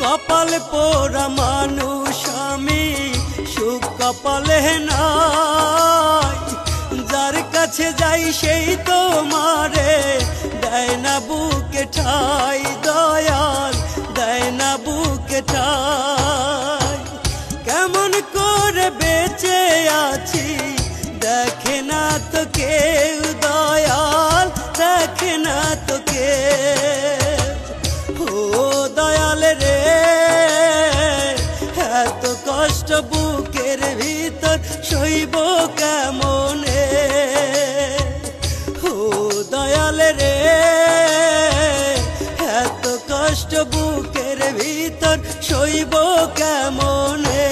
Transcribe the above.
কপাল পোড়া মানুষ আমি, সুখ কপালে নাই। যার কাছে যাই সেই তো মারে দেয় না বুকে ঠাই, দয়াল দেয় না বুকে ঠাই। কেমন করে বেঁচে আছি দেখে না তো কেউ, দয়াল দেখে না তো কেউ। ও দয়াল রে, এত কষ্ট বুকের ভিতর সইব কেমনে। ও দয়াল রে, এত কষ্ট বুকের ভিতর সইব কেমনে।